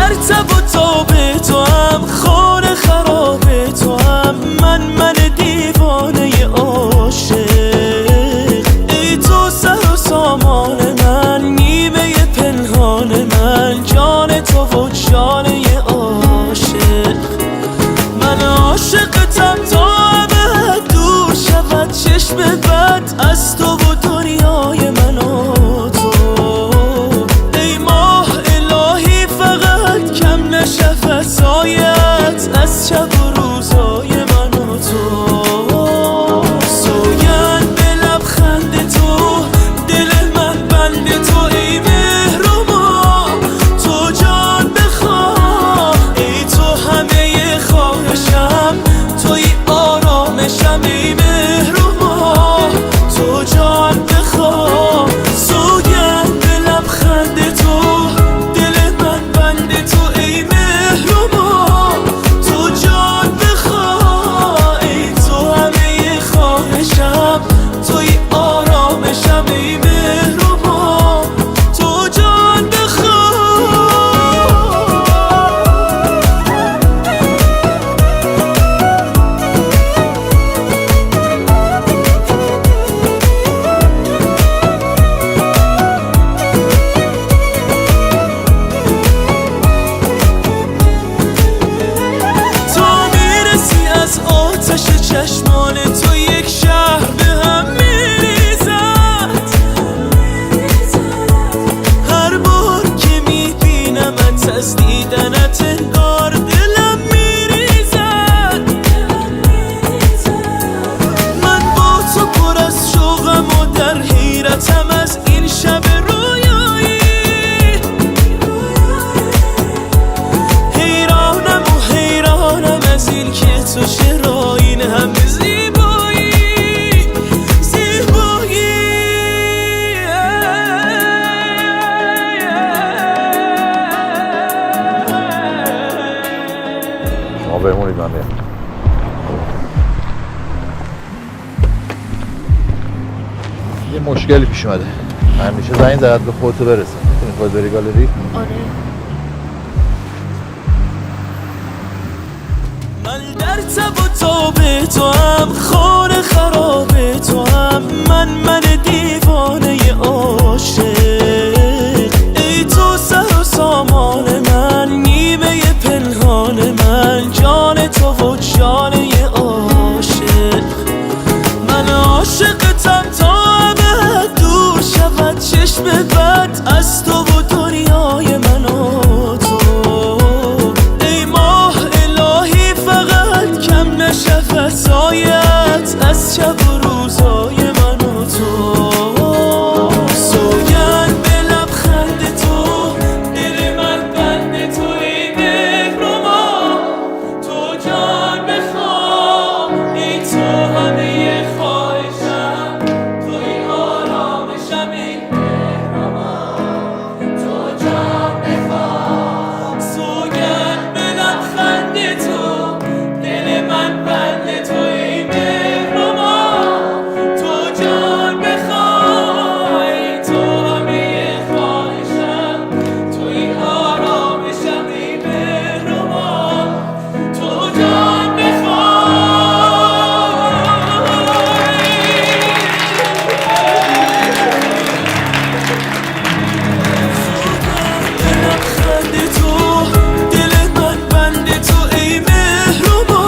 در تب و تاب تو هم، خانه خراب تو هم، من دیوانه عاشق. ای تو سر و سامان من، نیمه پنهان من، جان تو و جانه عاشق. من عاشقتم تا ابد دور شود چشم بد از تو و دنیای من و تو. ای ماه الهی فقط کم نشود سایت از شب و روزای من و تو. سوگند به لبخند تو، دل من بند تو، ای مهربا تو جان بخواه. ای تو همه خواهشم، توی آرامشم، ای مهربا تو جان بخواه. سوگند به لبخند تو، دل من بند تو، ای مهربا تو جان بخواه. ای تو همه خواهشم، توی آرامشم، ای مهربا تو جان بخواه. تا میرسی از آتش چشمان تو، یک شهر به هم میریزد. هر بار که میبینمت از دیدنت انگار دلم میریزد. من با تو پر از شوقم و در حیرتم از این شب رویایی. حیرانم از این که تو چرا این همه زیبایی. شما بمونید من میام. یه مشکلی پیش اومده. همیشه زنگ زدت به خودتو برسه. میتونی خود بری گالری؟ آره. من در تب و تاب تو هم، خانه خراب تو هم، من دیوانه عاشق. ای تو سر و سامان من، نیمه پنهان من، جان تو و جانه عاشق. من عاشقتم تا ابد دور شود چشم بد از تو و دنیای من و تو. ای ماه الهی فقط کم نشود سایت از شب و روزای من و تو. سوگند به لبخند تو، دل من بند تو، ای مهربا تو جان بخواه. ای تو همه خواهشم، توی آرامشم، ای مهربا تو جان بخواه. سوگند به لبخند تو، دل من بند تو، ای مهربا تو جان بخواه. ای تو همه خواهشم، توی آرامشم، ای مهربا تو جان بخواه. لبخند تو، دل من بند تو، ای مهربا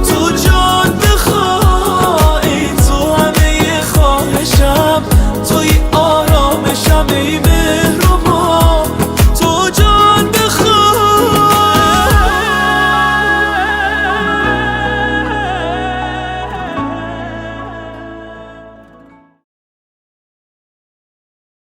تو جان بخواه. ای تو همه خواهشم، توی آرامشم، ای مهربا